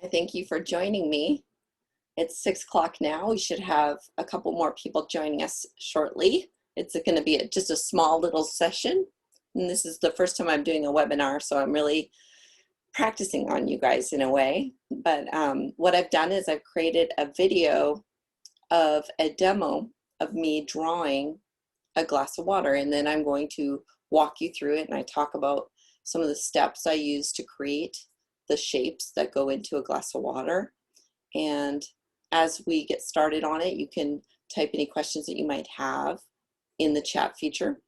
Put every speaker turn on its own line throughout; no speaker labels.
I thank you for joining me. It's 6 o'clock now. We should have a couple more people joining us shortly. It's going to be just a small little session. And this is the first time I'm doing a webinar, so I'm really practicing on you guys in a way. But what I've done is I've created a video of a demo of me drawing a glass of water, and then I'm going to walk you through it, and I talk about some of the steps I use to create the shapes that go into a glass of water. And as we get started on it, you can type any questions that you might have in the chat feature.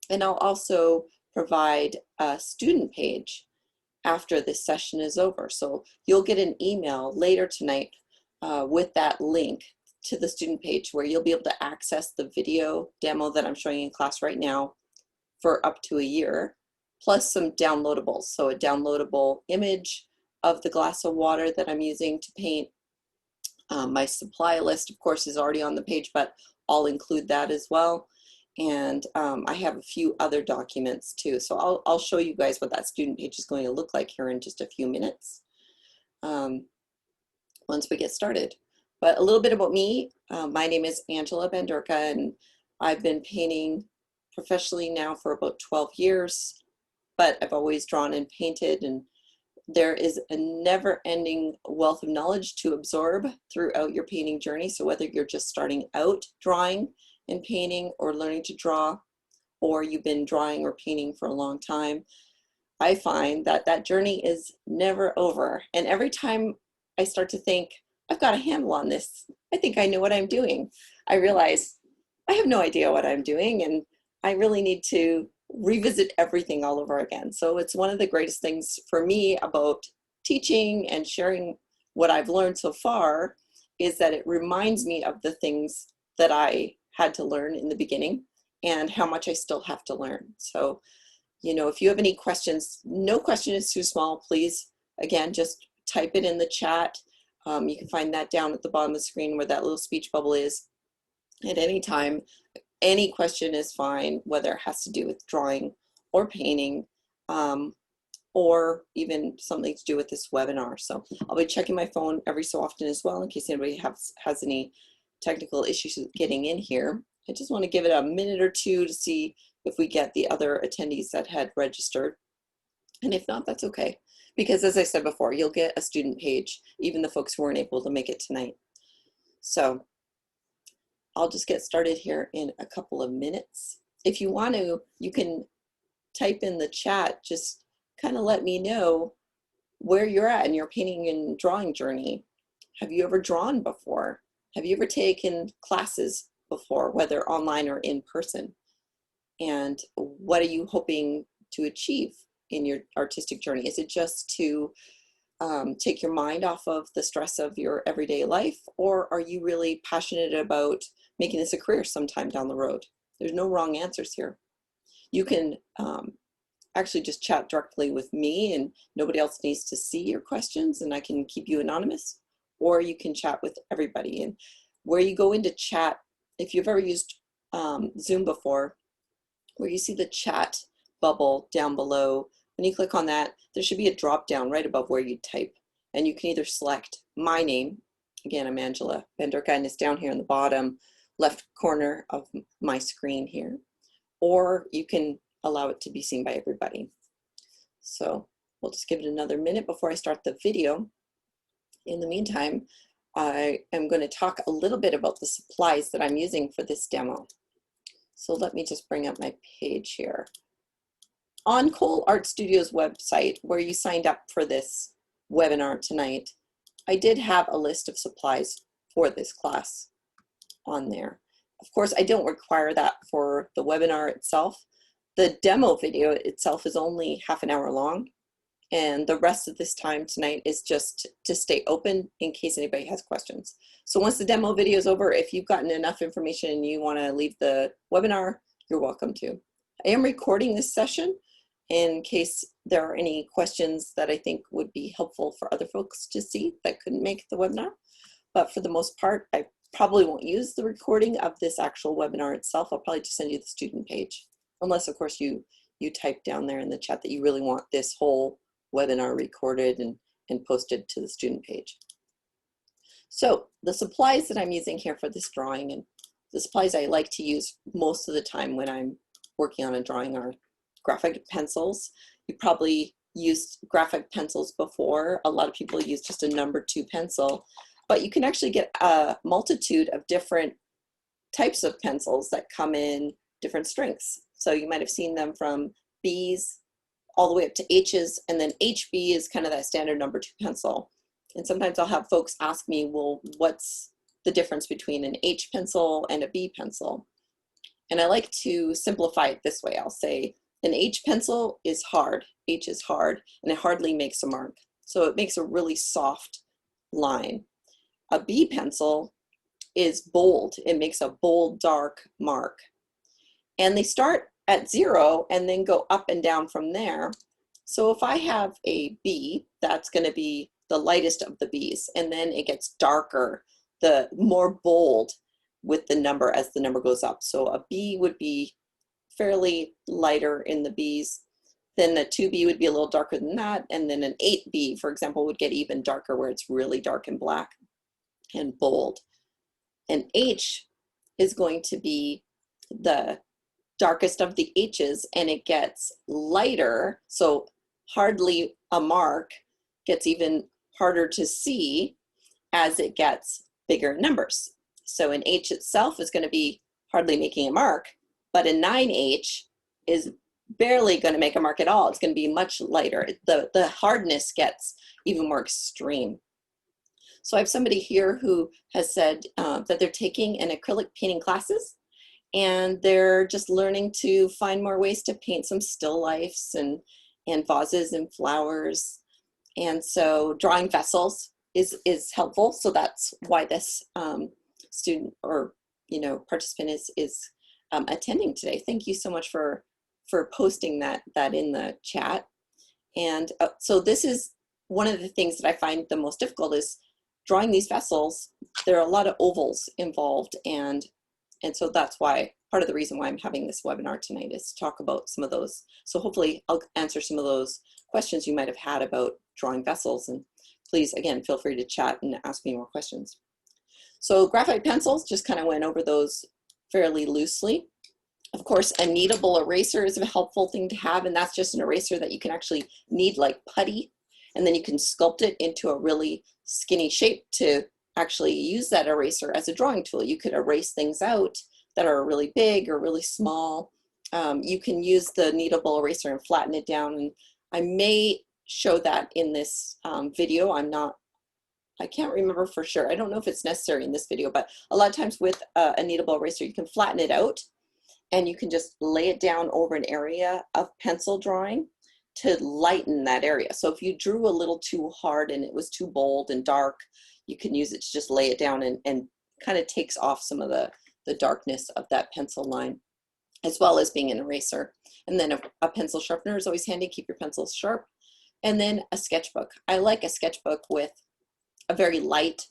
And I'll also provide a student page after this session is over. So you'll get an email later tonight with that link to the student page where you'll be able to access the video demo that I'm showing in class right now for up to a year, plus some downloadables. So a downloadable image of the glass of water that I'm using to paint. My supply list, of course, is already on the page, but I'll include that as well. And I have a few other documents too. So I'll show you guys what that student page is going to look like here in just a few minutes once we get started. But a little bit about me. My name is Angela Bandurka, and I've been painting professionally now for about 12 years, but I've always drawn and painted, and there is a never-ending wealth of knowledge to absorb throughout your painting journey. So whether you're just starting out drawing and painting or learning to draw, or you've been drawing or painting for a long time, I find that that journey is never over. And every time I start to think, I've got a handle on this, I think I know what I'm doing, I realize I have no idea what I'm doing, and I really need to revisit everything all over again. So it's one of the greatest things for me about teaching and sharing what I've learned so far is that it reminds me of the things that I had to learn in the beginning and how much I still have to learn. So, you know, if you have any questions, no question is too small, please, again, just type it in the chat. You can find that down at the bottom of the screen where that little speech bubble is at any time. Any question is fine, whether it has to do with drawing or painting, or even something to do with this webinar. So I'll be checking my phone every so often as well in case anybody has any technical issues with getting in here. I just want to give it a minute or two to see if we get the other attendees that had registered. And if not, that's okay. Because as I said before, you'll get a student page, even the folks who weren't able to make it tonight. So I'll just get started here in a couple of minutes. If you want to, you can type in the chat, just kind of let me know where you're at in your painting and drawing journey. Have you ever drawn before? Have you ever taken classes before, whether online or in person? And what are you hoping to achieve in your artistic journey? Is it just to take your mind off of the stress of your everyday life, or are you really passionate about making this a career sometime down the road? There's no wrong answers here. You can actually just chat directly with me, and nobody else needs to see your questions, and I can keep you anonymous, or you can chat with everybody. And where you go into chat, if you've ever used Zoom before, where you see the chat bubble down below, when you click on that, there should be a drop down right above where you type. And you can either select my name, again, I'm Angela Bandurka, and it's down here in the bottom left corner of my screen here, or you can allow it to be seen by everybody. So we'll just give it another minute before I start the video. In the meantime, I am going to talk a little bit about the supplies that I'm using for this demo. So let me just bring up my page here. On Cole Art Studio's website, where you signed up for this webinar tonight, I did have a list of supplies for this class on there. Of course, I don't require that for the webinar itself. The demo video itself is only half an hour long, and the rest of this time tonight is just to stay open in case anybody has questions. So once the demo video is over, if you've gotten enough information and you want to leave the webinar, you're welcome to. I am recording this session in case there are any questions that I think would be helpful for other folks to see that couldn't make the webinar. But for the most part, I probably won't use the recording of this actual webinar itself. I'll probably just send you the student page, unless of course you type down there in the chat that you really want this whole webinar recorded and and posted to the student page. So the supplies that I'm using here for this drawing, and the supplies I like to use most of the time when I'm working on a drawing, are graphite pencils. You probably used graphite pencils before. A lot of people use just a number 2 pencil, but you can actually get a multitude of different types of pencils that come in different strengths. So you might have seen them from Bs all the way up to Hs, and then HB is kind of that standard number 2 pencil. And sometimes I'll have folks ask me, well, what's the difference between an H pencil and a B pencil? And I like to simplify it this way. I'll say an H pencil is hard, H is hard, and it hardly makes a mark. So it makes a really soft line. A B pencil is bold. It makes a bold, dark mark. And they start at 0 and then go up and down from there. So if I have a B, that's going to be the lightest of the Bs, and then it gets darker, the more bold with the number as the number goes up. So a B would be fairly lighter in the Bs, then a 2B would be a little darker than that, and then an 8B, for example, would get even darker where it's really dark and black and bold. An H is going to be the darkest of the H's, and it gets lighter, so hardly a mark, gets even harder to see as it gets bigger numbers. So an H itself is going to be hardly making a mark, but a 9H is barely going to make a mark at all. It's going to be much lighter. The hardness gets even more extreme. So I have somebody here who has said that they're taking an acrylic painting classes, and they're just learning to find more ways to paint some still lifes and vases and flowers. And so drawing vessels is helpful. So that's why this student or participant is attending today. Thank you so much for posting that in the chat. And so this is one of the things that I find the most difficult is drawing these vessels. There are a lot of ovals involved, and so that's why part of the reason why I'm having this webinar tonight is to talk about some of those. So hopefully I'll answer some of those questions you might have had about drawing vessels, and please, again, feel free to chat and ask me more questions. So graphite pencils, just kind of went over those fairly loosely. Of course, a kneadable eraser is a helpful thing to have, and that's just an eraser that you can actually knead like putty, and then you can sculpt it into a really skinny shape to actually use that eraser as a drawing tool. You could erase things out that are really big or really small. You can use the kneadable eraser and flatten it down, and I may show that in this video. I can't remember for sure. I don't know if it's necessary in this video, but a lot of times with a kneadable eraser, you can flatten it out and you can just lay it down over an area of pencil drawing to lighten that area. So if you drew a little too hard and it was too bold and dark, you can use it to just lay it down and kind of takes off some of the darkness of that pencil line, as well as being an eraser. And then a pencil sharpener is always handy, keep your pencils sharp. And then a sketchbook. I like a sketchbook with a very light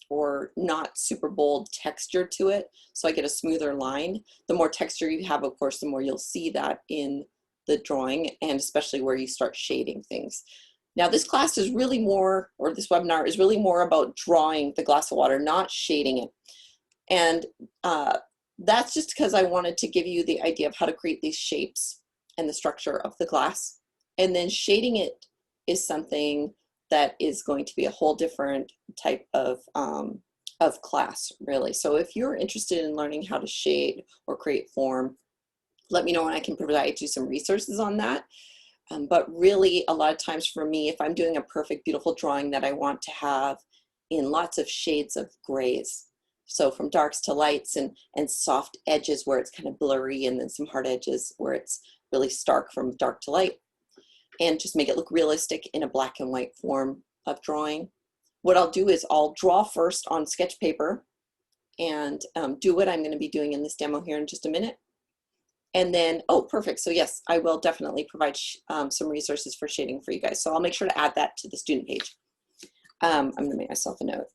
or not super bold texture to it, so I get a smoother line. The more texture you have, of course, the more you'll see that in the drawing, and especially where you start shading things. Now this class is really more, or this webinar is really more about drawing the glass of water, not shading it. And that's just because I wanted to give you the idea of how to create these shapes and the structure of the glass. And then shading it is something that is going to be a whole different type of class, really. So if you're interested in learning how to shade or create form, let me know and I can provide you some resources on that. But really, a lot of times for me, if I'm doing a perfect, beautiful drawing that I want to have in lots of shades of grays, so from darks to lights and soft edges where it's kind of blurry, and then some hard edges where it's really stark from dark to light, and just make it look realistic in a black and white form of drawing. What I'll do is I'll draw first on sketch paper and do what I'm going to be doing in this demo here in just a minute. And then, oh, perfect. So yes, I will definitely provide some resources for shading for you guys. So I'll make sure to add that to the student page. I'm going to make myself a note.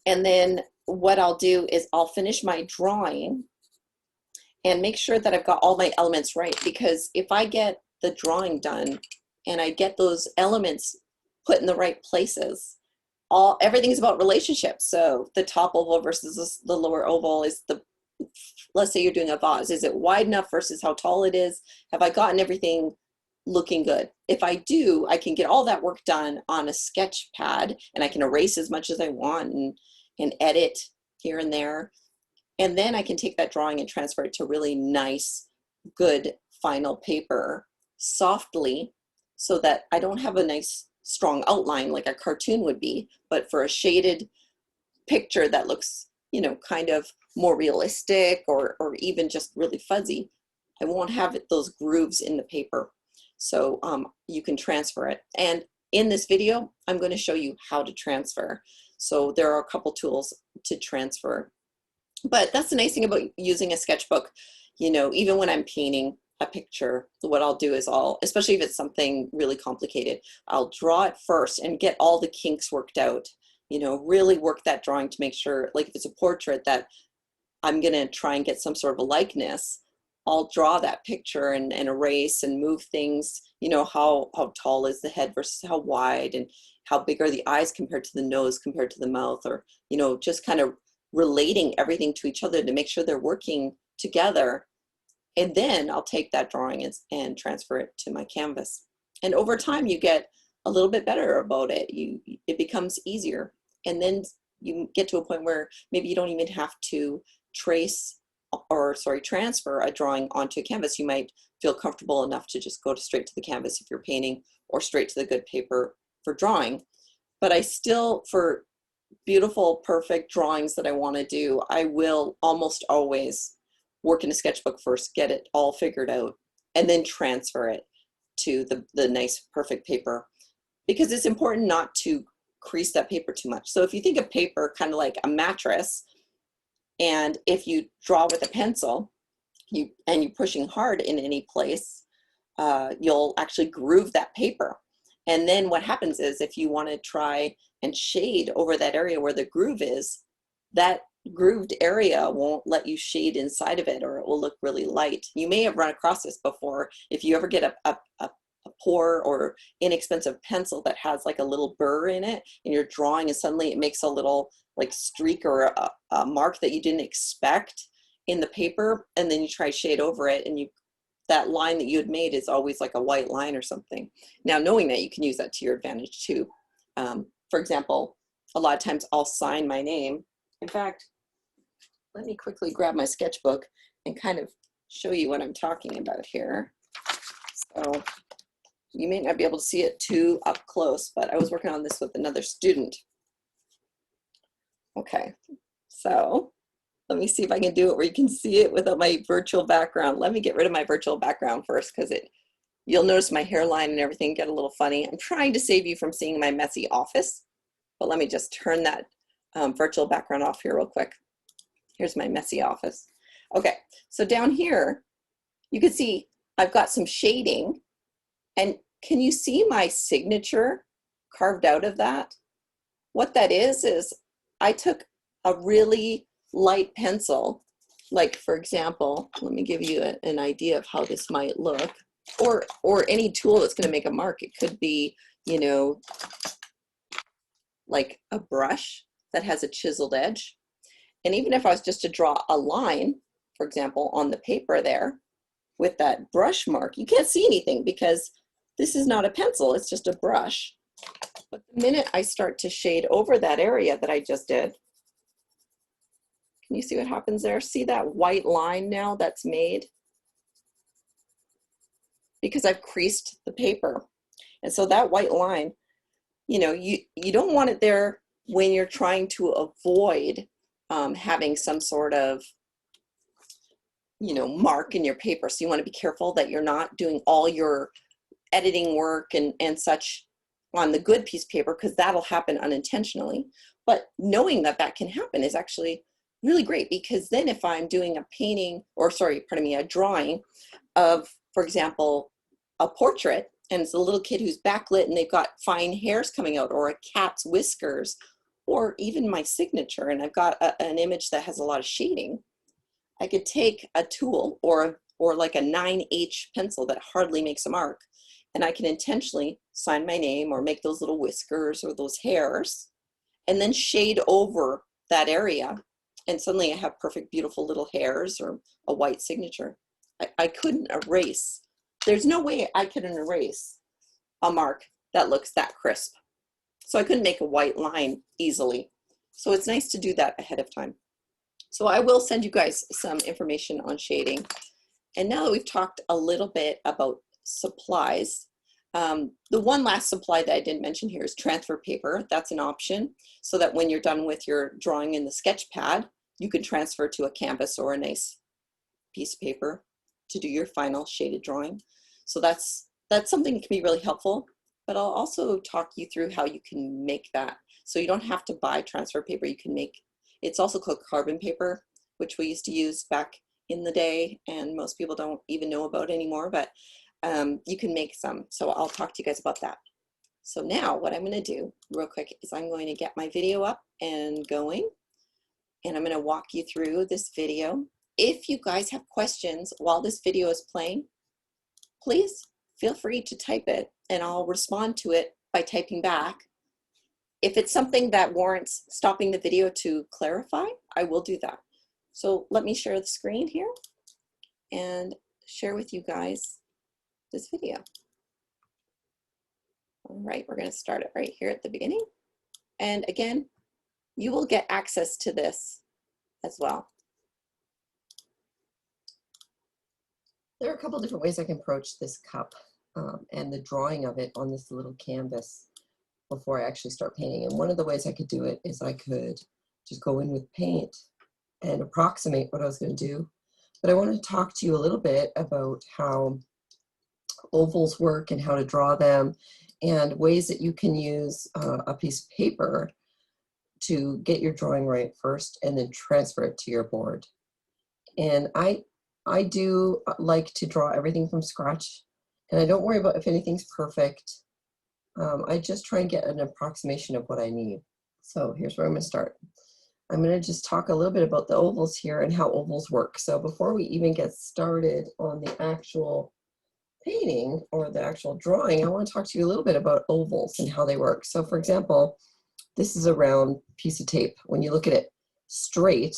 And then what I'll do is I'll finish my drawing and make sure that I've got all my elements right, because if I get the drawing done and I get those elements put in the right places. Everything's about relationships. So the top oval versus the lower oval is let's say you're doing a vase. Is it wide enough versus how tall it is? Have I gotten everything looking good? If I do, I can get all that work done on a sketch pad, and I can erase as much as I want and edit here and there. And then I can take that drawing and transfer it to really nice, good final paper softly, so that I don't have a nice strong outline like a cartoon would be, but for a shaded picture that looks, you know, kind of more realistic or even just really fuzzy, I won't have those grooves in the paper. So you can transfer it. And in this video, I'm going to show you how to transfer. So there are a couple tools to transfer. But that's the nice thing about using a sketchbook. You know, even when I'm painting a picture, what I'll do is especially if it's something really complicated, I'll draw it first and get all the kinks worked out. You know, really work that drawing to make sure, like if it's a portrait that I'm gonna try and get some sort of a likeness, I'll draw that picture and erase and move things, you know, how tall is the head versus how wide, and how big are the eyes compared to the nose compared to the mouth, or, you know, just kind of relating everything to each other to make sure they're working together. And then I'll take that drawing and transfer it to my canvas. And over time you get a little bit better about it. It becomes easier. And then you get to a point where maybe you don't even have to transfer a drawing onto a canvas. You might feel comfortable enough to just go straight to the canvas if you're painting, or straight to the good paper for drawing. But I still, for beautiful, perfect drawings that I want to do, I will almost always work in a sketchbook first, get it all figured out, and then transfer it to the nice, perfect paper. Because it's important not to crease that paper too much. So if you think of paper kind of like a mattress, and if you draw with a pencil, you're pushing hard in any place, you'll actually groove that paper. And then what happens is, if you want to try and shade over that area where the groove is, that grooved area won't let you shade inside of it, or it will look really light. You may have run across this before. If you ever get a poor or inexpensive pencil that has like a little burr in it, and you're drawing and suddenly it makes a little like streak or a mark that you didn't expect in the paper, and then you try shade over it, and that line that you had made is always like a white line or something. Now, knowing that, you can use that to your advantage too. For example, a lot of times I'll sign my name. In fact, let me quickly grab my sketchbook and kind of show you what I'm talking about here. So you may not be able to see it too up close, but I was working on this with another student. Okay, so let me see if I can do it where you can see it without my virtual background. Let me get rid of my virtual background first, because you'll notice my hairline and everything get a little funny. I'm trying to save you from seeing my messy office, but let me just turn that virtual background off here real quick. Here's my messy office. Okay, so down here, you can see I've got some shading, and can you see my signature carved out of that? What that is I took a really light pencil, like for example, let me give you an idea of how this might look, or any tool that's going to make a mark. It could be, you know, like a brush that has a chiseled edge. And even if I was just to draw a line, for example, on the paper there with that brush mark, you can't see anything because this is not a pencil, it's just a brush. But the minute I start to shade over that area that I just did, can you see what happens there? See that white line now that's made? Because I've creased the paper. And so that white line, you know, you don't want it there when you're trying to avoid having some sort of, you know, mark in your paper. So you want to be careful that you're not doing all your editing work and such on the good piece of paper, because that'll happen unintentionally. But knowing that that can happen is actually really great, because then if I'm doing a painting, or sorry, pardon me, a drawing of, for example, a portrait, and it's a little kid who's backlit and they've got fine hairs coming out, or a cat's whiskers, or even my signature, and I've got an image that has a lot of shading, I could take a tool or like a 9H pencil that hardly makes a mark, And I can intentionally sign my name or make those little whiskers or those hairs and then shade over that area. And suddenly I have perfect, beautiful little hairs or a white signature. I couldn't erase. There's no way I could erase a mark that looks that crisp. So I couldn't make a white line easily. So it's nice to do that ahead of time. So I will send you guys some information on shading. And now that we've talked a little bit about supplies, the one last supply that I didn't mention here is transfer paper. That's an option so that when you're done with your drawing in the sketch pad, you can transfer to a canvas or a nice piece of paper to do your final shaded drawing. So that's something that can be really helpful, but I'll also talk you through how you can make that. So you don't have to buy transfer paper. You can make, it's also called carbon paper, which we used to use back in the day and most people don't even know about anymore, but you can make some. So I'll talk to you guys about that. So now what I'm going to do real quick is I'm going to get my video up and going, and I'm going to walk you through this video. If you guys have questions while this video is playing, please feel free to type it and I'll respond to it by typing back. If it's something that warrants stopping the video to clarify, I will do that. So let me share the screen here and share with you guys this video. All right, we're going to start it right here at the beginning. And again, you will get access to this as well. There are a couple different ways I can approach this cup and the drawing of it on this little canvas before I actually start painting. And one of the ways I could do it is I could just go in with paint and approximate what I was going to do. But I want to talk to you a little bit about how ovals work and how to draw them and ways that you can use a piece of paper to get your drawing right first and then transfer it to your board. And I do like to draw everything from scratch, and I don't worry about if anything's perfect. I just try and get an approximation of what I need. So here's where I'm going to start. I'm going to just talk a little bit about the ovals here and how ovals work. So before we even get started on the actual painting or the actual drawing, I want to talk to you a little bit about ovals and how they work. So for example, this is a round piece of tape. When you look at it straight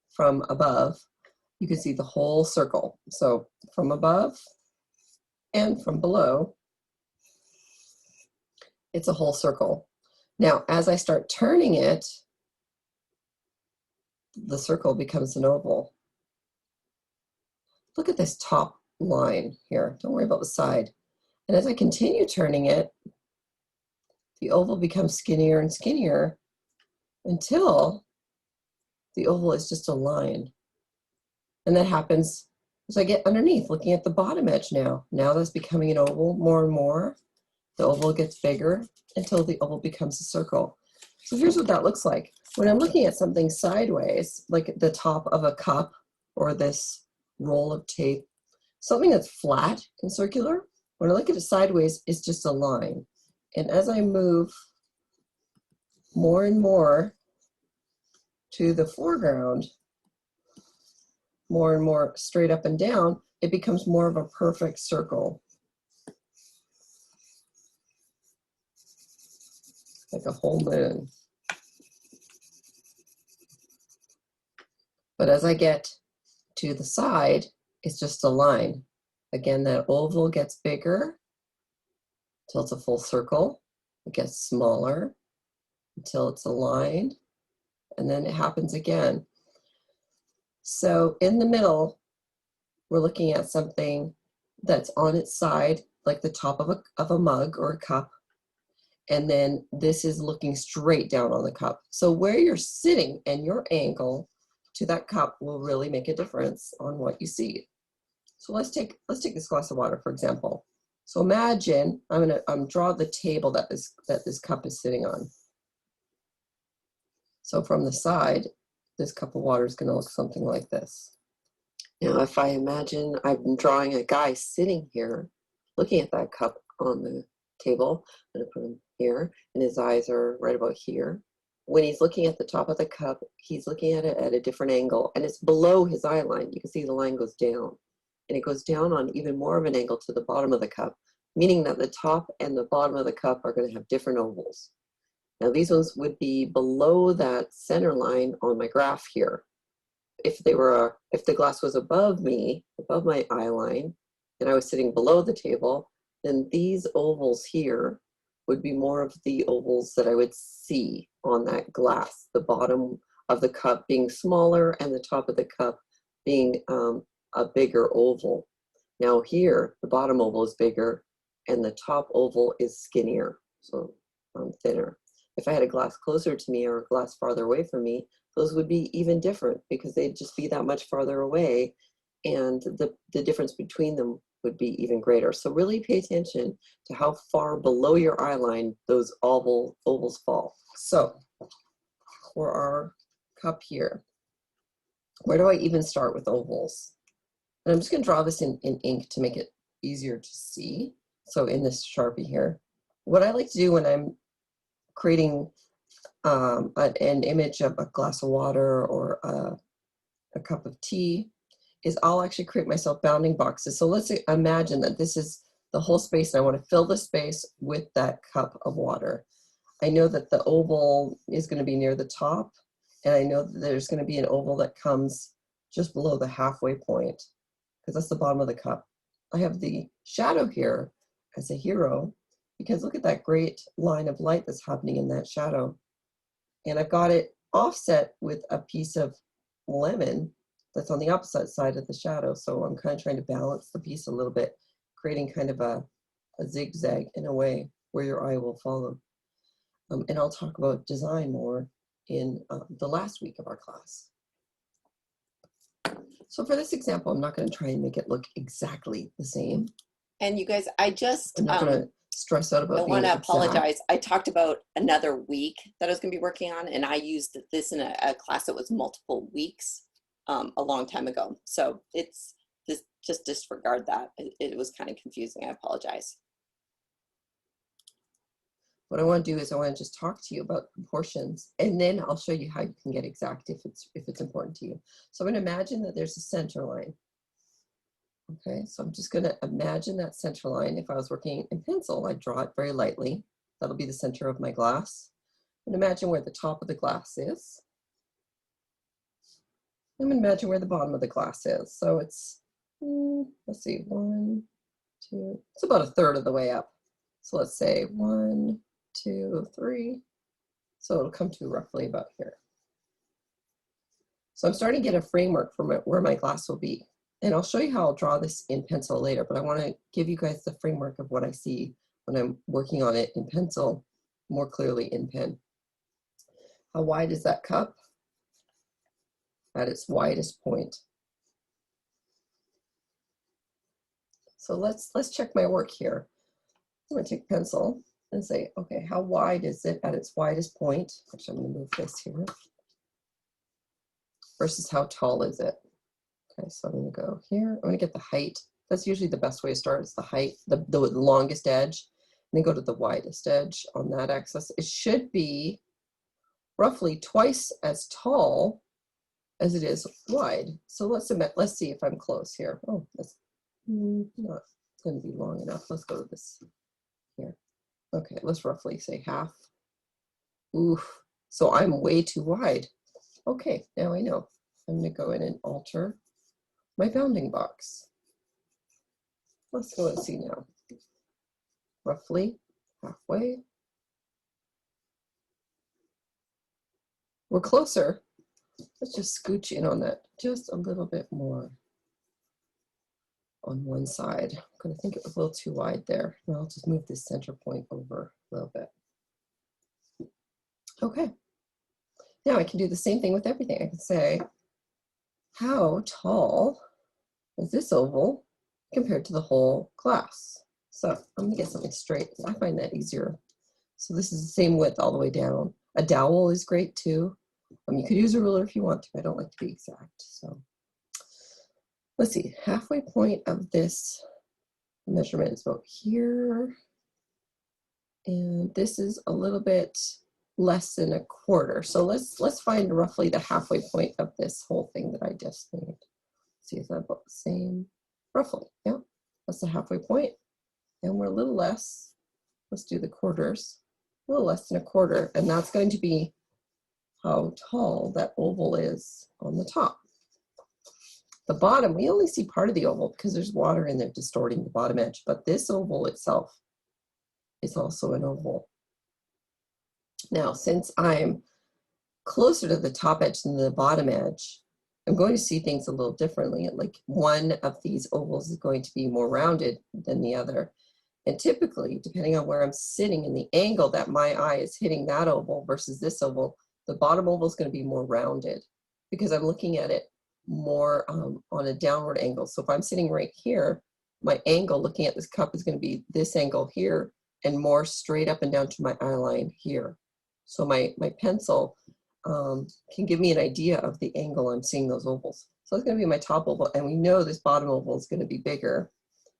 from above, you can see the whole circle. So from above and from below, it's a whole circle. Now, as I start turning it, the circle becomes an oval. Look at this top line here. Don't worry about the side. And as I continue turning it, the oval becomes skinnier and skinnier until the oval is just a line. And that happens as I get underneath, looking at the bottom edge now. Now that's becoming an oval more and more. The oval gets bigger until the oval becomes a circle. So here's what that looks like. When I'm looking at something sideways, like the top of a cup or this roll of tape, something that's flat and circular, when I look at it sideways, it's just a line. And as I move more and more to the foreground, more and more straight up and down, it becomes more of a perfect circle. Like a whole moon. But as I get to the side, it's just a line. Again, that oval gets bigger until it's a full circle. It gets smaller until it's a line, and then it happens again. So in the middle, we're looking at something that's on its side, like the top of a mug or a cup. And then this is looking straight down on the cup. So where you're sitting and your angle to that cup will really make a difference on what you see. So let's take this glass of water, for example. So imagine I'm gonna draw the table that this cup is sitting on. So from the side, this cup of water is going to look something like this. Now, if I imagine I'm drawing a guy sitting here, looking at that cup on the table, I'm going to put him here, and his eyes are right about here. When he's looking at the top of the cup, he's looking at it at a different angle, and it's below his eye line. You can see the line goes down, and it goes down on even more of an angle to the bottom of the cup.
meaning that the top and the bottom of the cup are going to have different ovals. Now these ones would be below that center line on my graph here. If the glass was above me, above my eye line, and I was sitting below the table, then these ovals here would be more of the ovals that I would see on that glass, the bottom of the cup being smaller and the top of the cup being a bigger oval. Now here, the bottom oval is bigger and the top oval is skinnier, so thinner. If I had a glass closer to me or a glass farther away from me, those would be even different because they'd just be that much farther away, and the difference between them would be even greater. So really pay attention to how far below your eye line those ovals fall. So for our cup here, where do I even start with ovals? And I'm just going to draw this in ink to make it easier to see. So in this Sharpie here, what I like to do when I'm creating an image of a glass of water or a cup of tea is I'll actually create myself bounding boxes. So let's imagine that this is the whole space and I want to fill the space with that cup of water. I know that the oval is going to be near the top, and I know that there's going to be an oval that comes just below the halfway point, because that's the bottom of the cup. I have the shadow here as a hero, because look at that great line of light that's happening in that shadow. And I've got it offset with a piece of lemon that's on the opposite side of the shadow. So I'm kind of trying to balance the piece a little bit, creating kind of a zigzag in a way where your eye will follow. And I'll talk about design more in the last week of our class. So for this example, I'm not going to try and make it look exactly the same.
And you guys, I'm
not going to stress out about
I want to apologize. I talked about another week that I was going to be working on, and I used this in a class that was multiple weeks a long time ago. So it's just disregard that. It was kind of confusing. I apologize.
What I want to do is I want to just talk to you about proportions, and then I'll show you how you can get exact if it's important to you. So I'm going to imagine that there's a center line. Okay, so I'm just going to imagine that center line. If I was working in pencil, I'd draw it very lightly. That'll be the center of my glass. And imagine where the top of the glass is. And imagine where the bottom of the glass is. So it's, let's see, 1, 2, it's about a third of the way up. So let's say 1, 2, 3. So it'll come to roughly about here. So I'm starting to get a framework for where my glass will be. And I'll show you how I'll draw this in pencil later, but I want to give you guys the framework of what I see when I'm working on it in pencil more clearly in pen. How wide is that cup? At its widest point. So let's check my work here. I'm going to take pencil and say, okay, how wide is it at its widest point? Actually, I'm going to move this here. Versus how tall is it? Okay, so I'm going to go here. I'm going to get the height. That's usually the best way to start. It's the height, the longest edge. And then go to the widest edge on that axis. It should be roughly twice as tall as it is wide. So let's see if I'm close here. Oh, that's not going to be long enough. Let's go to this here. Okay, let's roughly say half. Oof, so I'm way too wide. Okay, now I know. I'm going to go in and alter my bounding box. Let's go and see now. Roughly halfway. We're closer. Let's just scooch in on that just a little bit more on one side. I'm going to think it was a little too wide there. Now I'll just move this center point over a little bit. Okay. Now I can do the same thing with everything. I can say, how tall is this oval compared to the whole glass? So I'm going to get something straight. I find that easier. So this is the same width all the way down. A dowel is great too. You could use a ruler if you want to. I don't like to be exact. So let's see, halfway point of this measurement is about here. And this is a little bit less than a quarter. So let's find roughly the halfway point of this whole thing that I just made. See if that's about the same. Roughly, yeah. That's the halfway point. And we're a little less, let's do the quarters, a little less than a quarter, and that's going to be how tall that oval is on the top. The bottom, we only see part of the oval because there's water in there distorting the bottom edge, but this oval itself is also an oval. Now, since I'm closer to the top edge than the bottom edge, I'm going to see things a little differently. Like one of these ovals is going to be more rounded than the other. And typically, depending on where I'm sitting and the angle that my eye is hitting that oval versus this oval, the bottom oval is going to be more rounded because I'm looking at it more on a downward angle. So if I'm sitting right here, my angle looking at this cup is going to be this angle here and more straight up and down to my eye line here. So my pencil can give me an idea of the angle I'm seeing those ovals. So it's going to be my top oval, and we know this bottom oval is going to be bigger,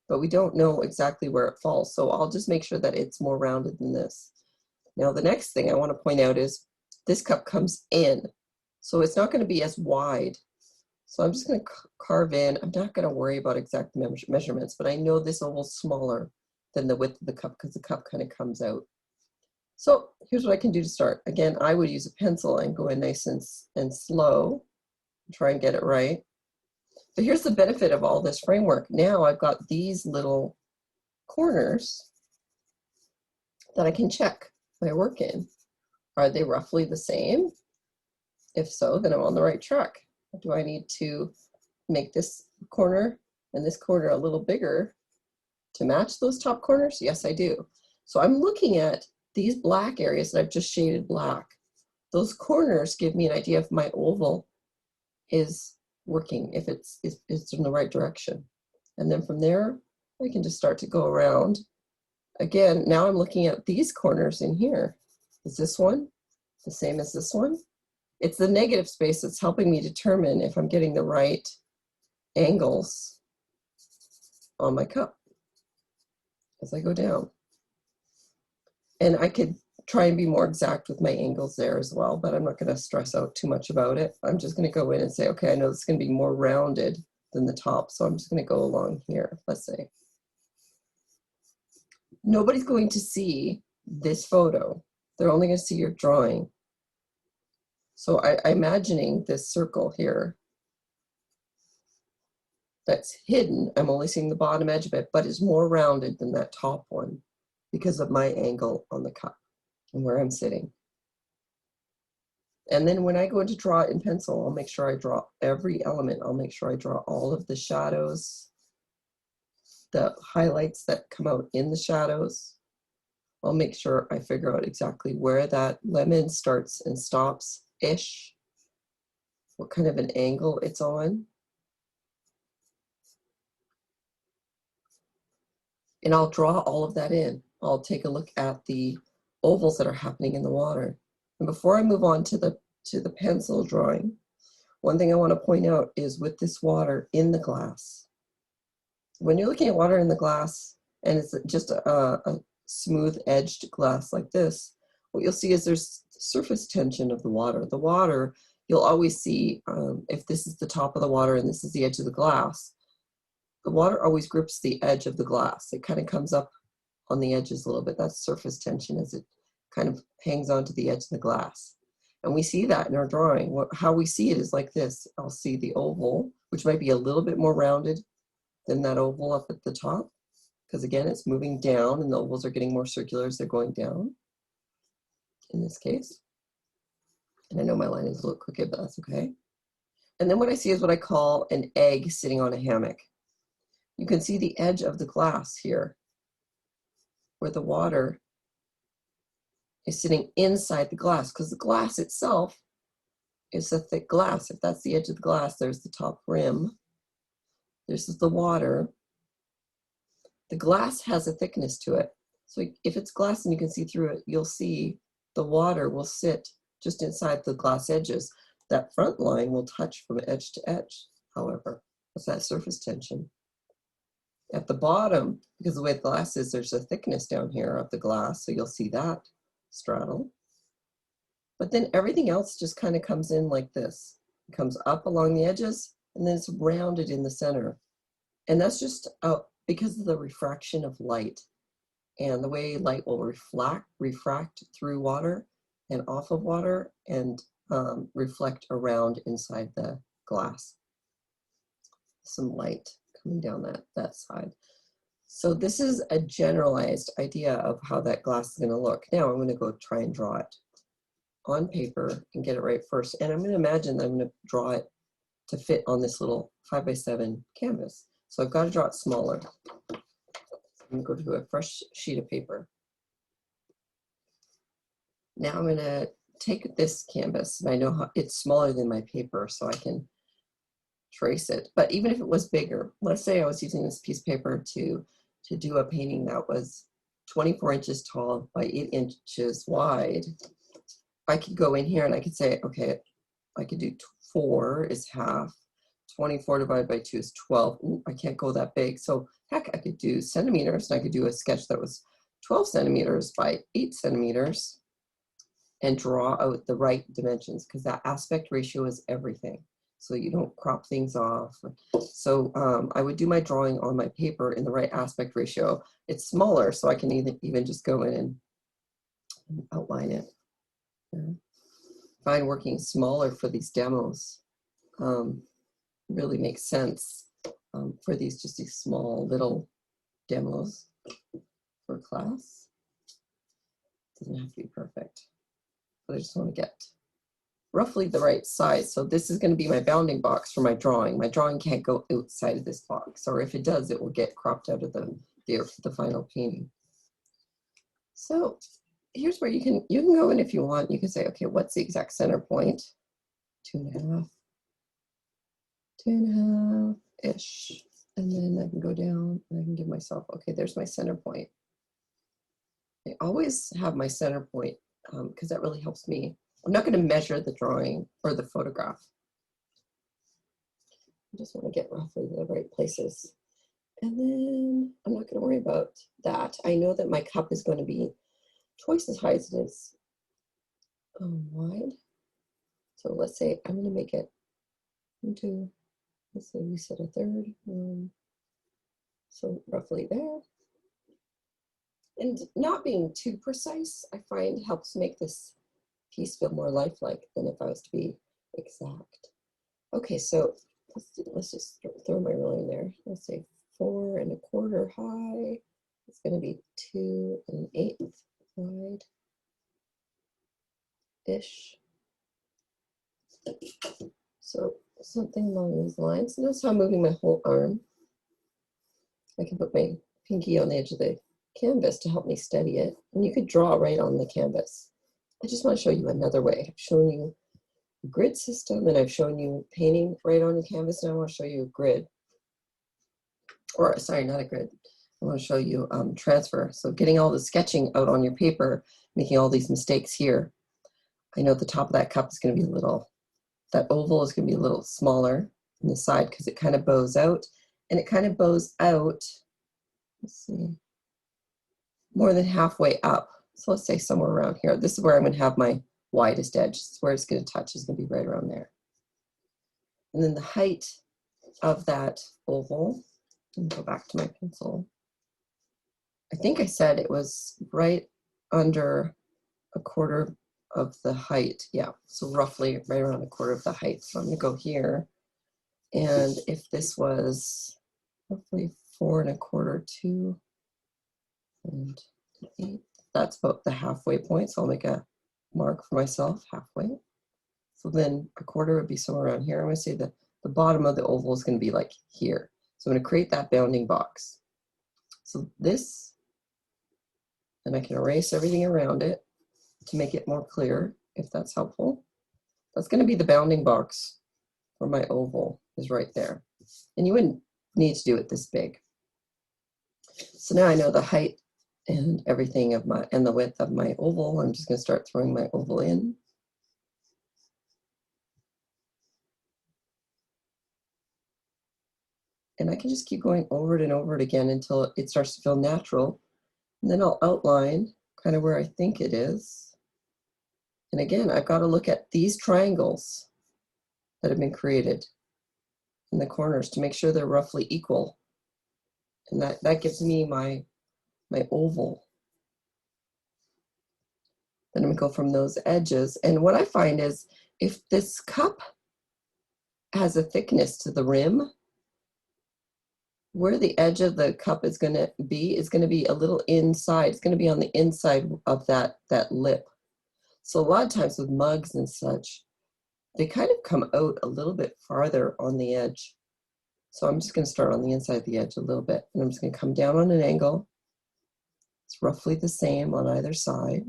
but we don't know exactly where it falls. So I'll just make sure that it's more rounded than this. Now the next thing I want to point out is this cup comes in, so it's not going to be as wide. So I'm just going to carve in. I'm not going to worry about exact measurements, but I know this oval's smaller than the width of the cup because the cup kind of comes out. So here's what I can do to start. Again, I would use a pencil and go in nice and slow, try and get it right. But here's the benefit of all this framework. Now I've got these little corners that I can check my work in. Are they roughly the same? If so, then I'm on the right track. Do I need to make this corner and this corner a little bigger to match those top corners? Yes, I do. So I'm looking at these black areas that I've just shaded black. Those corners give me an idea if my oval is working, if it's in the right direction. And then from there, I can just start to go around. Again, now I'm looking at these corners in here. Is this one the same as this one? It's the negative space that's helping me determine if I'm getting the right angles on my cup as I go down. And I could try and be more exact with my angles there as well, but I'm not going to stress out too much about it. I'm just going to go in and say, okay, I know it's going to be more rounded than the top, so I'm just going to go along here, let's say. Nobody's going to see this photo. They're only going to see your drawing. So I'm imagining this circle here that's hidden. I'm only seeing the bottom edge of it, but it's more rounded than that top one because of my angle on the cup and where I'm sitting. And then when I go to draw it in pencil, I'll make sure I draw every element. I'll make sure I draw all of the shadows, the highlights that come out in the shadows. I'll make sure I figure out exactly where that lemon starts and stops-ish, what kind of an angle it's on. And I'll draw all of that in. I'll take a look at the ovals that are happening in the water. And before I move on to the pencil drawing, one thing I want to point out is with this water in the glass, when you're looking at water in the glass and it's just a smooth edged glass like this, what you'll see is there's surface tension of the water. The water, you'll always see, if this is the top of the water and this is the edge of the glass, the water always grips the edge of the glass. It kind of comes up on the edges a little bit. That's surface tension as it kind of hangs onto the edge of the glass. And we see that in our drawing. How we see it is like this. I'll see the oval, which might be a little bit more rounded than that oval up at the top, because again, it's moving down and the ovals are getting more circular as they're going down, in this case. And I know my line is a little crooked, but that's okay. And then what I see is what I call an egg sitting on a hammock. You can see the edge of the glass here, where the water is sitting inside the glass, because the glass itself is a thick glass. If that's the edge of the glass, there's the top rim. This is the water. The glass has a thickness to it. So if it's glass and you can see through it, you'll see the water will sit just inside the glass edges. That front line will touch from edge to edge, however. That's that surface tension. At the bottom, because the way the glass is, there's a thickness down here of the glass, so you'll see that straddle. But then everything else just kind of comes in like this. It comes up along the edges, and then it's rounded in the center. And that's just because of the refraction of light. and the way light will refract through water and off of water and reflect around inside the glass. Some light coming down that side. So this is a generalized idea of how that glass is going to look. Now I'm going to go try and draw it on paper and get it right first. And I'm going to imagine that I'm going to draw it to fit on this little 5x7 canvas. So I've got to draw it smaller. I'm going to go to a fresh sheet of paper. Now I'm going to take this canvas, and I know how it's smaller than my paper, so I can trace it. But even if it was bigger, let's say I was using this piece of paper to do a painting that was 24 inches tall by 8 inches wide, I could go in here and I could say, okay, I could do 4 is half, 24 divided by 2 is 12. Ooh, I can't go that big. So heck, I could do centimeters, and I could do a sketch that was 12 centimeters by 8 centimeters and draw out the right dimensions, because that aspect ratio is everything. So you don't crop things off. So I would do my drawing on my paper in the right aspect ratio. It's smaller, so I can even just go in and outline it. Yeah. Find working smaller for these demos really makes sense for just these small little demos for class. Doesn't have to be perfect, but I just want to get roughly the right size. So this is going to be my bounding box for my drawing. My drawing can't go outside of this box, or if it does, it will get cropped out of the final painting. So here's where you can go in if you want. You can say, okay, what's the exact center point? 2.5, 2.5-ish. And then I can go down and I can give myself, okay, there's my center point. I always have my center point because that really helps me. I'm not going to measure the drawing or the photograph. I just want to get roughly the right places. And then I'm not going to worry about that. I know that my cup is going to be twice as high as it is wide. So let's say I'm going to make it into, let's say we said a third. So roughly there. And not being too precise, I find helps make this piece feel more lifelike than if I was to be exact. Okay, so let's just throw my ruler in there. Let's say 4.25 high. It's going to be 2 1/8 wide ish. So something along these lines. Notice how I'm moving my whole arm. I can put my pinky on the edge of the canvas to help me steady it. And you could draw right on the canvas. I just want to show you another way. I've shown you a grid system, and I've shown you painting right on the canvas. Now I want to show you a grid. Or sorry, not a grid. I want to show you transfer. So getting all the sketching out on your paper, making all these mistakes here. I know the top of that cup is going to be a little, that oval is going to be a little smaller on the side because it kind of bows out. And it kind of bows out, let's see, more than halfway up. So let's say somewhere around here. This is where I'm going to have my widest edge. This is where it's going to touch, is going to be right around there. And then the height of that oval, let me go back to my pencil. I think I said it was right under 1/4 of the height. Yeah, so roughly right around 1/4 of the height. So I'm going to go here. And if this was roughly 4.25, 2 and 8, that's about the halfway point. So I'll make a mark for myself halfway. So then 1/4 would be somewhere around here. I'm going to say that the bottom of the oval is going to be like here. So I'm going to create that bounding box. So this, and I can erase everything around it to make it more clear, if that's helpful. That's going to be the bounding box for my oval, is right there. And you wouldn't need to do it this big. So now I know the height and everything of my, and the width of my oval. I'm just going to start throwing my oval in. And I can just keep going over it and over it again until it starts to feel natural. And then I'll outline kind of where I think it is. And again, I've got to look at these triangles that have been created in the corners to make sure they're roughly equal. And that gives me my my oval. Then I'm gonna go from those edges. And what I find is if this cup has a thickness to the rim, where the edge of the cup is gonna be a little inside. It's gonna be on the inside of that lip. So a lot of times with mugs and such, they kind of come out a little bit farther on the edge. So I'm just gonna start on the inside of the edge a little bit, and I'm just gonna come down on an angle. It's roughly the same on either side.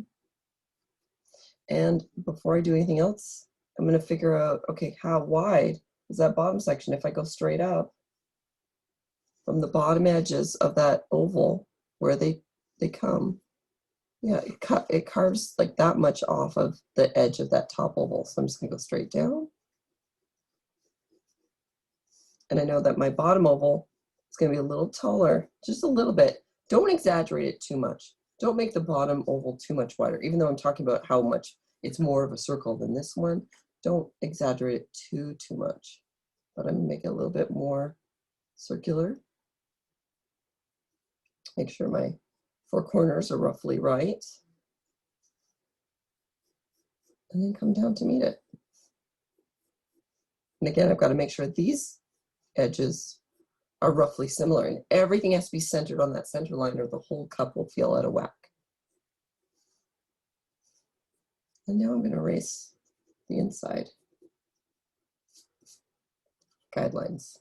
And before I do anything else, I'm gonna figure out, okay, how wide is that bottom section if I go straight up from the bottom edges of that oval where they come. Yeah, it carves like that much off of the edge of that top oval. So I'm just gonna go straight down. And I know that my bottom oval is gonna be a little taller, just a little bit. Don't exaggerate it too much. Don't make the bottom oval too much wider, even though I'm talking about how much it's more of a circle than this one. Don't exaggerate it too much. But I'm gonna make it a little bit more circular. Make sure my four corners are roughly right. And then come down to meet it. And again, I've got to make sure these edges are roughly similar, and everything has to be centered on that center line or the whole cup will feel out of whack. And now I'm going to erase the inside guidelines.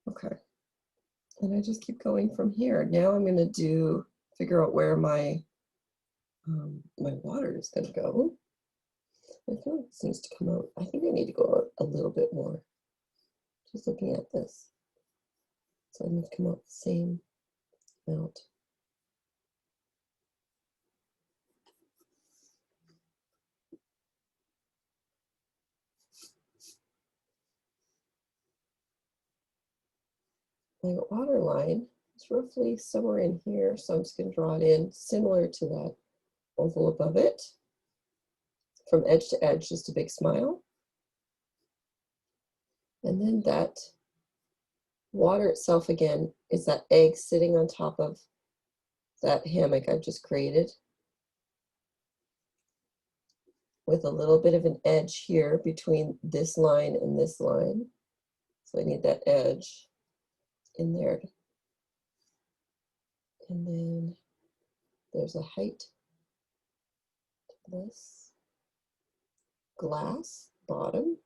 Okay. And I just keep going from here. Now I'm going to figure out where my my water is going to go. I feel like this needs to come out. I think I need to go out a little bit more. Just looking at this. So I need to come out the same amount. My water line is roughly somewhere in here, so I'm just going to draw it in similar to that oval above it. From edge to edge, just a big smile. And then that water itself again is that egg sitting on top of that hammock I've just created, with a little bit of an edge here between this line and this line. So I need that edge in there. And then there's a height to this glass bottom.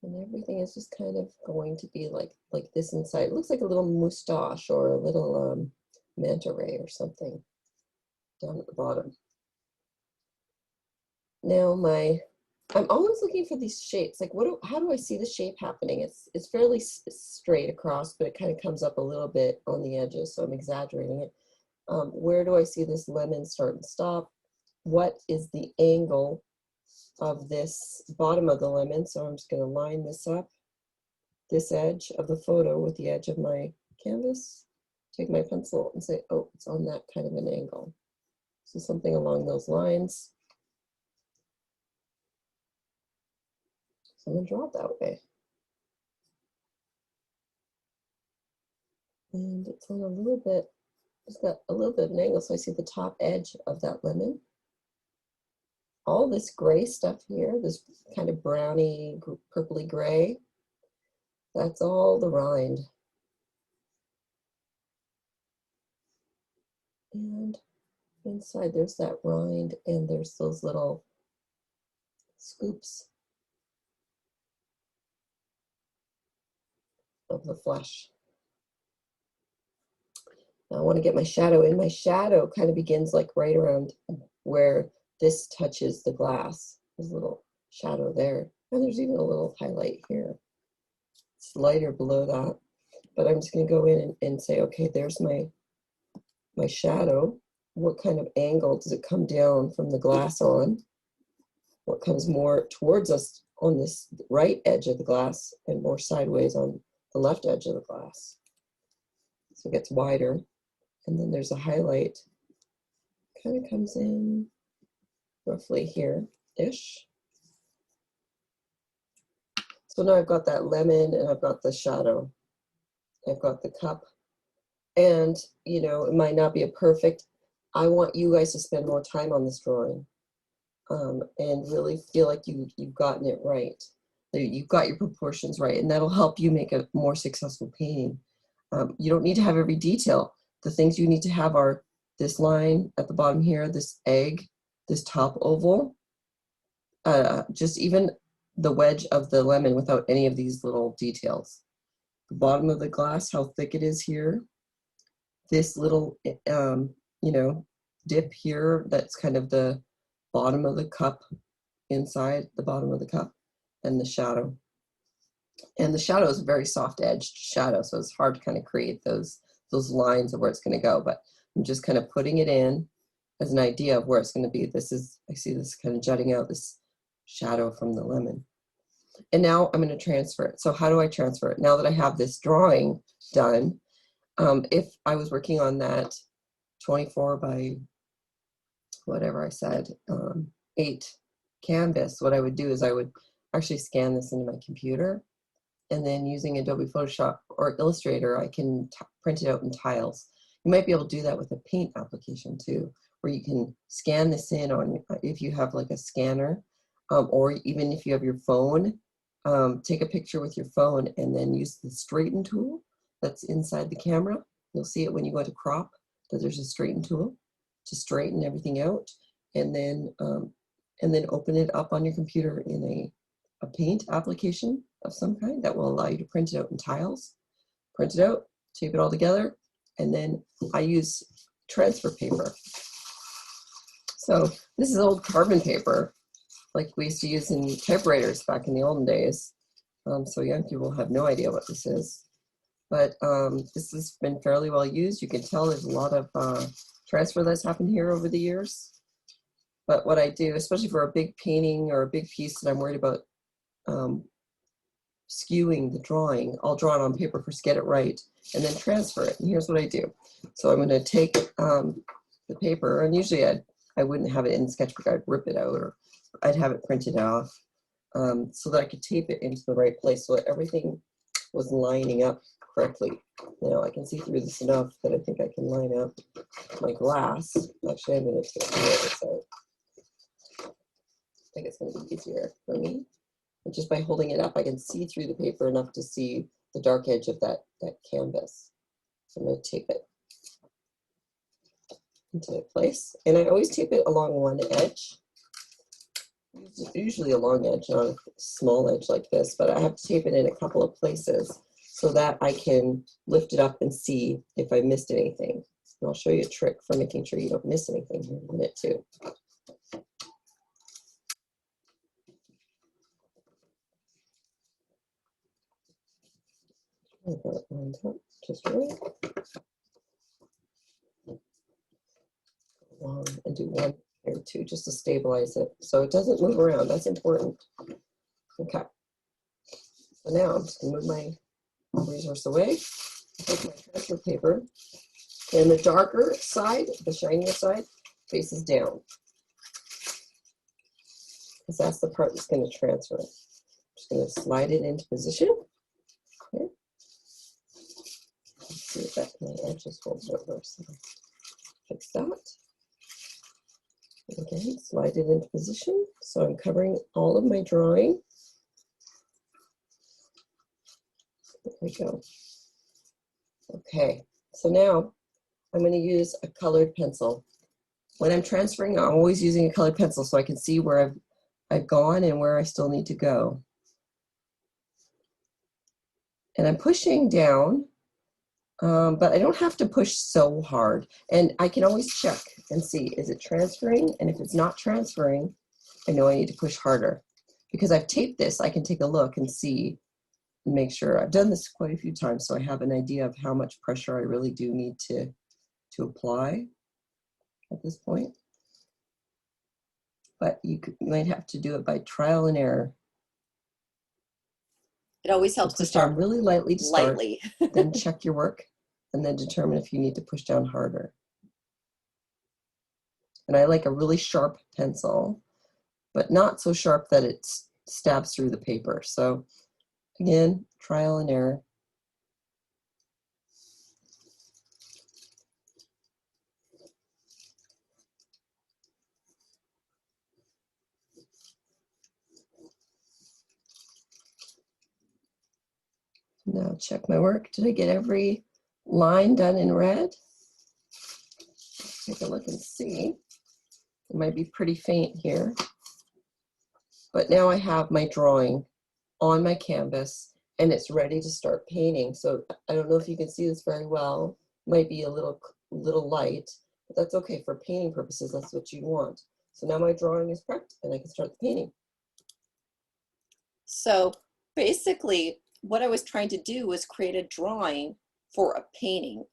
And everything is just kind of going to be like this inside. It looks like a little moustache or a little manta ray or something down at the bottom. Now I'm always looking for these shapes. Like how do I see the shape happening? It's fairly straight across, but it kind of comes up a little bit on the edges, so I'm exaggerating it. Where do I see this lemon start and stop? What is the angle of this bottom of the lemon? So I'm just going to line this up, this edge of the photo with the edge of my canvas, take my pencil and say, oh, it's on that kind of an angle. So something along those lines. So I'm going to draw it that way. And it's on a little bit, it's got a little bit of an angle, so I see the top edge of that lemon. All this gray stuff here, this kind of browny, purpley gray, that's all the rind. And inside there's that rind, and there's those little scoops of the flesh. Now I want to get my shadow in. My shadow kind of begins like right around where this touches the glass. There's a little shadow there. And there's even a little highlight here. It's lighter below that. But I'm just going to go in and say, okay, there's my shadow. What kind of angle does it come down from the glass on? What comes more towards us on this right edge of the glass and more sideways on the left edge of the glass? So it gets wider. And then there's a highlight. Kind of comes in roughly here-ish. So now I've got that lemon and I've got the shadow. I've got the cup. And, you know, it might not be a perfect, I want you guys to spend more time on this drawing and really feel like you've gotten it right. That you've got your proportions right, and that'll help you make a more successful painting. You don't need to have every detail. The things you need to have are this line at the bottom here, this egg, this top oval, just even the wedge of the lemon without any of these little details. The bottom of the glass, how thick it is here. This little, you know, dip here, that's kind of the bottom of the cup, inside the bottom of the cup, and the shadow. And the shadow is a very soft edged shadow, so it's hard to kind of create those lines of where it's going to go. But I'm just kind of putting it in as an idea of where it's going to be. This is, I see this kind of jutting out, this shadow from the lemon. And now I'm going to transfer it. So how do I transfer it? Now that I have this drawing done, if I was working on that 24 by whatever I said, 8 canvas, what I would do is I would actually scan this into my computer, and then using Adobe Photoshop or Illustrator, I can print it out in tiles. You might be able to do that with a paint application too, where you can scan this in on, if you have like a scanner, or even if you have your phone, take a picture with your phone and then use the straighten tool that's inside the camera. You'll see it when you go to crop, that there's a straighten tool to straighten everything out, and then open it up on your computer in a paint application of some kind that will allow you to print it out in tiles. Print it out, tape it all together, and then I use transfer paper. So this is old carbon paper, like we used to use in typewriters back in the olden days. So young people have no idea what this is. But this has been fairly well used. You can tell there's a lot of transfer that's happened here over the years. But what I do, especially for a big painting or a big piece that I'm worried about skewing the drawing, I'll draw it on paper first, get it right, and then transfer it. And here's what I do. So I'm going to take the paper, and usually I wouldn't have it in Sketchbook. I'd rip it out, or I'd have it printed off so that I could tape it into the right place so that everything was lining up correctly. Now I can see through this enough that I think I can line up my glass. Actually, I'm going to take this out. I think it's going to be easier for me. And just by holding it up, I can see through the paper enough to see the dark edge of that canvas. So I'm going to tape it into place. And I always tape it along one edge. Usually a long edge, not a small edge like this, but I have to tape it in a couple of places so that I can lift it up and see if I missed anything. And I'll show you a trick for making sure you don't miss anything here in a minute too. I got it lined up just right. And do one here too, just to stabilize it so it doesn't move around. That's important. Okay. So now I'm just going to move my resource away. Take my transfer paper, and the darker side, the shinier side, faces down, because that's the part that's going to transfer it. I'm just going to slide it into position. Okay. Let's see if that my edge just folds over. So fix that. Again, slide it into position. So I'm covering all of my drawing. There we go. Okay, so now I'm going to use a colored pencil. When I'm transferring, I'm always using a colored pencil so I can see where I've gone and where I still need to go. And I'm pushing down, but I don't have to push so hard. And I can always check and see, is it transferring? And if it's not transferring, I know I need to push harder. Because I've taped this, I can take a look and see and make sure. I've done this quite a few times, so I have an idea of how much pressure I really do need to apply at this point. But you might have to do it by trial and error.
It always helps to start
really lightly to start,
lightly.
then check your work, and then determine if you need to push down harder. And I like a really sharp pencil, but not so sharp that it stabs through the paper. So again, trial and error. Now check my work. Did I get every line done in red? Take a look and see. It might be pretty faint here. But now I have my drawing on my canvas and it's ready to start painting. So I don't know if you can see this very well. Might be a little light, but that's okay for painting purposes. That's what you want. So now my drawing is prepped and I can start the painting.
So basically what I was trying to do was create a drawing for a painting.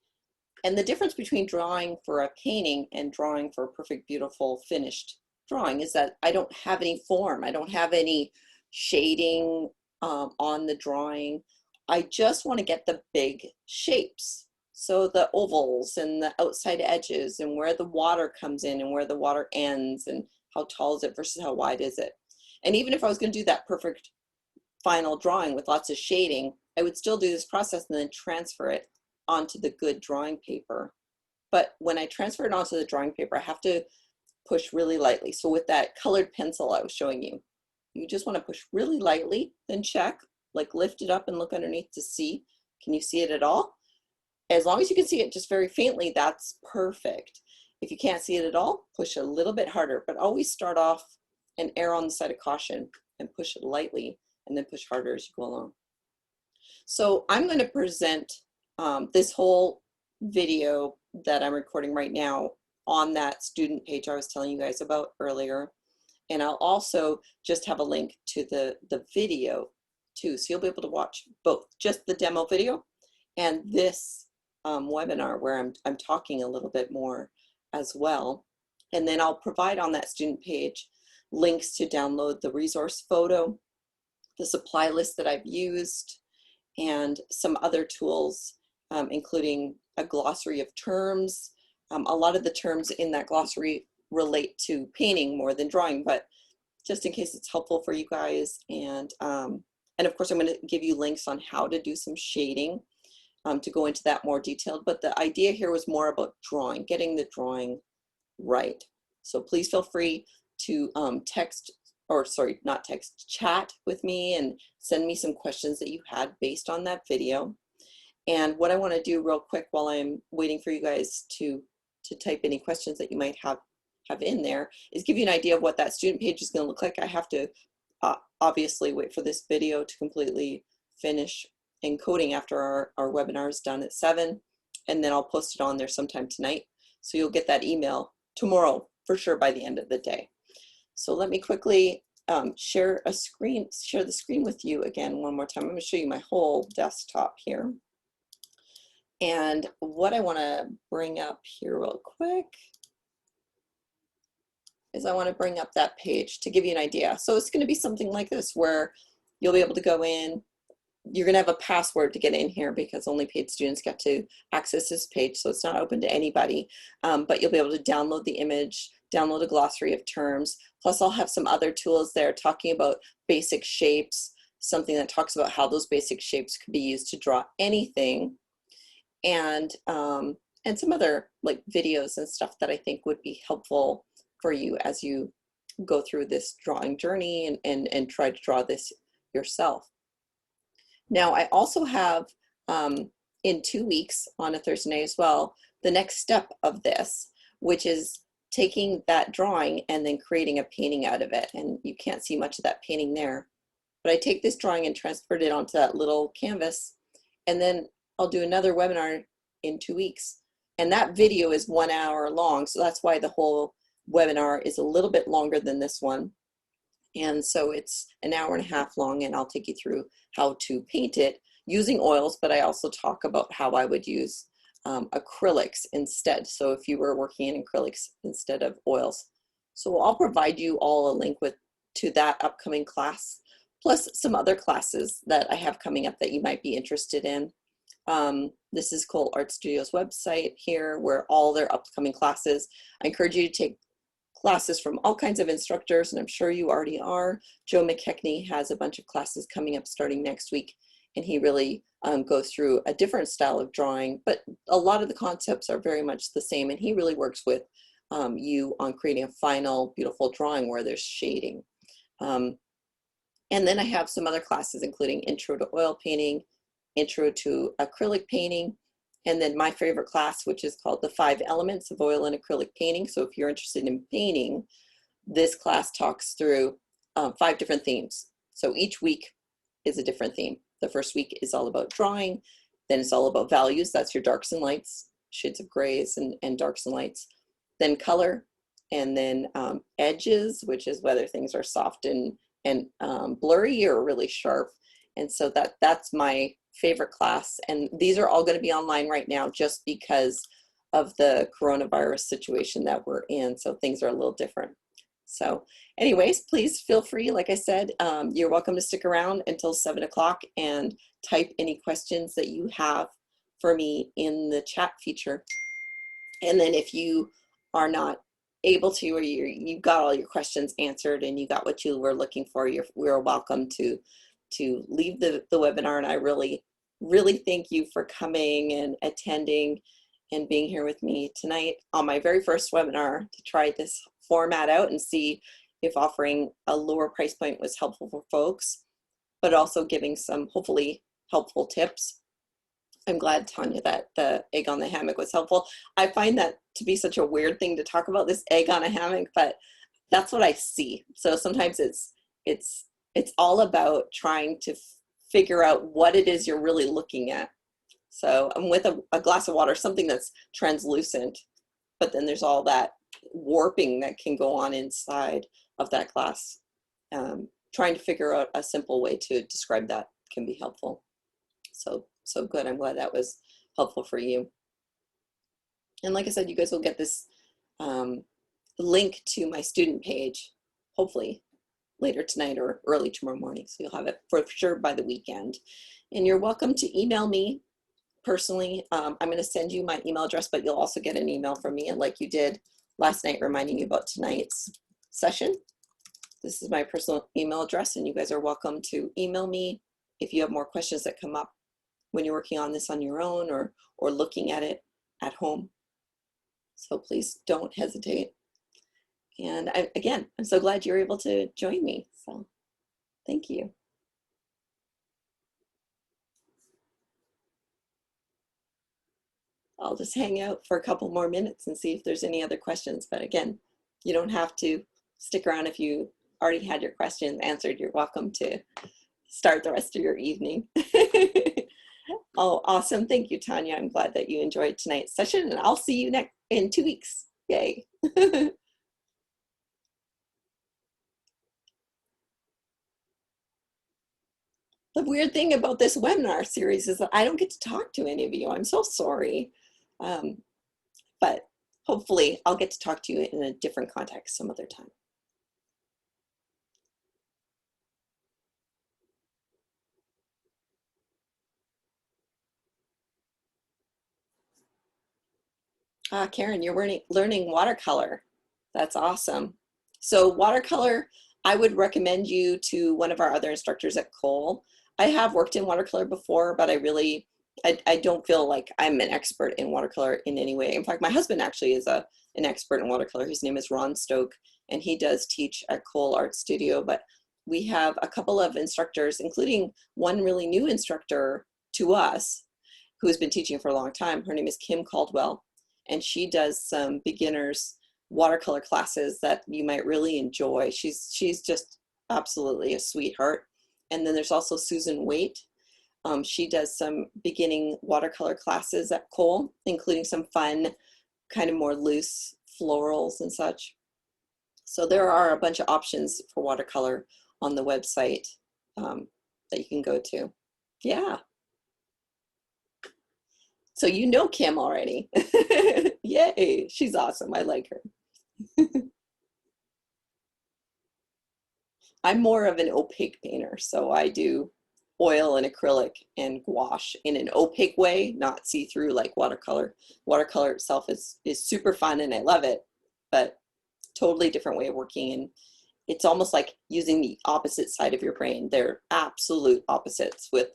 And the difference between drawing for a painting and drawing for a perfect, beautiful, finished drawing is that I don't have any form. I don't have any shading on the drawing. I just want to get the big shapes. So the ovals and the outside edges and where the water comes in and where the water ends and how tall is it versus how wide is it. And even if I was going to do that perfect final drawing with lots of shading, I would still do this process and then transfer it onto the good drawing paper. But when I transfer it onto the drawing paper, I have to push really lightly. So with that colored pencil I was showing you, you just want to push really lightly, then check, like lift it up and look underneath to see, can you see it at all? As long as you can see it just very faintly, that's perfect. If you can't see it at all, push a little bit harder, but always start off and err on the side of caution and push it lightly and then push harder as you go along. So I'm going to present this whole video that I'm recording right now on that student page I was telling you guys about earlier. And I'll also just have a link to the video too. So you'll be able to watch both, just the demo video and this webinar where I'm talking a little bit more as well. And then I'll provide on that student page links to download the resource photo, the supply list that I've used, and some other tools, including a glossary of terms. A lot of the terms in that glossary relate to painting more than drawing, but just in case it's helpful for you guys. And of course, I'm going to give you links on how to do some shading to go into that more detailed. But the idea here was more about drawing, getting the drawing right. So please feel free to chat with me and send me some questions that you had based on that video. And what I want to do real quick while I'm waiting for you guys to type any questions that you might have in there is give you an idea of what that student page is going to look like. I have to obviously wait for this video to completely finish encoding after our webinar is done at 7, and then I'll post it on there sometime tonight. So you'll get that email tomorrow for sure by the end of the day. So let me quickly share the screen with you again one more time. I'm going to show you my whole desktop here. And what I want to bring up here real quick is I want to bring up that page to give you an idea. So it's going to be something like this where you'll be able to go in. You're going to have a password to get in here because only paid students get to access this page. So it's not open to anybody, but you'll be able to download the image, download a glossary of terms. Plus I'll have some other tools there talking about basic shapes, something that talks about how those basic shapes could be used to draw anything. And some other like videos and stuff that I think would be helpful for you as you go through this drawing journey and try to draw this yourself. Now I also have in 2 weeks on a Thursday night as well, the next step of this, which is taking that drawing and then creating a painting out of it. And you can't see much of that painting there, but I take this drawing and transfer it onto that little canvas, and then I'll do another webinar in 2 weeks. And that video is 1 hour long. So that's why the whole webinar is a little bit longer than this one. And so it's an hour and a half long, and I'll take you through how to paint it using oils, but I also talk about how I would use acrylics instead. So if you were working in acrylics instead of oils. So I'll provide you all a link to that upcoming class, plus some other classes that I have coming up that you might be interested in. This is Cole Art Studio's website here, where all their upcoming classes. I encourage you to take classes from all kinds of instructors, and I'm sure you already are. Joe McKechnie has a bunch of classes coming up starting next week, and he really goes through a different style of drawing, but a lot of the concepts are very much the same, and he really works with you on creating a final beautiful drawing where there's shading. And then I have some other classes including Intro to Oil Painting, intro to acrylic painting, and then my favorite class, which is called the 5 elements of oil and acrylic painting. So if you're interested in painting, this class talks through 5 different themes. So each week is a different theme. The first week is all about drawing, then it's all about values. That's your darks and lights, shades of grays and darks and lights. Then color, and then edges, which is whether things are soft and blurry or really sharp. And so that's my favorite class. And these are all going to be online right now just because of the coronavirus situation that we're in. So things are a little different. So anyways, please feel free. Like I said, you're welcome to stick around until 7 o'clock and type any questions that you have for me in the chat feature. And then if you are not able to, or you got all your questions answered and you got what you were looking for, we're welcome to leave the webinar. And I really thank you for coming and attending and being here with me tonight on my very first webinar to try this format out and see if offering a lower price point was helpful for folks, but also giving some hopefully helpful tips. I'm glad, Tanya, that the egg on the hammock was helpful. I find that to be such a weird thing to talk about, this egg on a hammock, but that's what I see. So sometimes it's all about trying to figure out what it is you're really looking at. So I'm with a glass of water, something that's translucent, but then there's all that warping that can go on inside of that glass. Trying to figure out a simple way to describe that can be helpful. So good. I'm glad that was helpful for you. And like I said, you guys will get this link to my student page, hopefully later tonight or early tomorrow morning. So you'll have it for sure by the weekend. And you're welcome to email me personally. I'm going to send you my email address, but you'll also get an email from me, and like you did last night, reminding you about tonight's session. This is my personal email address, and you guys are welcome to email me if you have more questions that come up when you're working on this on your own or looking at it at home. So please don't hesitate. And again, I'm so glad you're able to join me. So thank you. I'll just hang out for a couple more minutes and see if there's any other questions. But again, you don't have to stick around if you already had your questions answered. You're welcome to start the rest of your evening. Oh, awesome. Thank you, Tanya. I'm glad that you enjoyed tonight's session, and I'll see you in 2 weeks. Yay. The weird thing about this webinar series is that I don't get to talk to any of you. I'm so sorry. But hopefully I'll get to talk to you in a different context some other time. Karen, you're learning watercolor. That's awesome. So watercolor, I would recommend you to one of our other instructors at Cole. I have worked in watercolor before, but I don't feel like I'm an expert in watercolor in any way. In fact, my husband actually is an expert in watercolor. His name is Ron Stoke, and he does teach at Cole Art Studio. But we have a couple of instructors, including one really new instructor to us who has been teaching for a long time. Her name is Kim Caldwell, and she does some beginners watercolor classes that you might really enjoy. She's just absolutely a sweetheart. And then there's also Susan Waite. She does some beginning watercolor classes at Cole, including some fun, kind of more loose florals and such. So there are a bunch of options for watercolor on the website that you can go to. Yeah. So you know Kim already. Yay, she's awesome. I like her. I'm more of an opaque painter, so I do oil and acrylic and gouache in an opaque way, not see-through like watercolor. Watercolor itself is super fun and I love it, but totally different way of working, and it's almost like using the opposite side of your brain. They're absolute opposites. With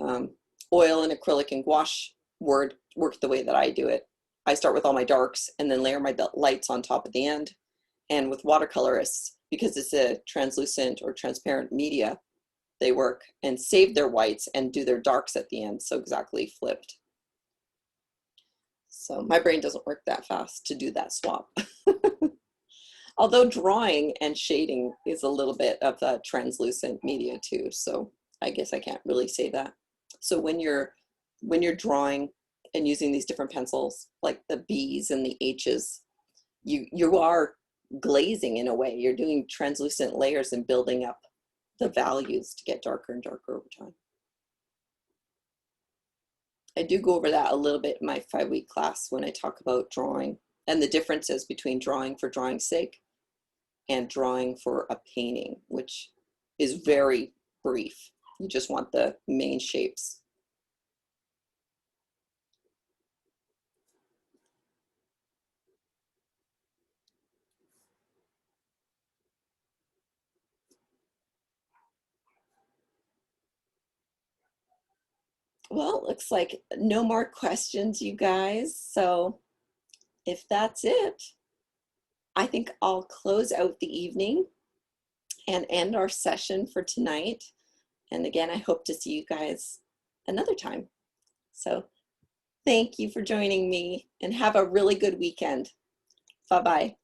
oil and acrylic and gouache work the way that I do it. I start with all my darks and then layer my lights on top at the end. And with watercolor, because it's a translucent or transparent media, they work and save their whites and do their darks at the end. So exactly flipped. So my brain doesn't work that fast to do that swap. Although drawing and shading is a little bit of a translucent media too. So I guess I can't really say that. So when you're drawing and using these different pencils, like the B's and the H's, you are glazing in a way. You're doing translucent layers and building up the values to get darker and darker over time. I do go over that a little bit in my 5-week class when I talk about drawing and the differences between drawing for drawing's sake and drawing for a painting, which is very brief. You just want the main shapes. Well, it looks like no more questions, you guys. So if that's it, I think I'll close out the evening and end our session for tonight. And again, I hope to see you guys another time. So thank you for joining me and have a really good weekend. Bye-bye.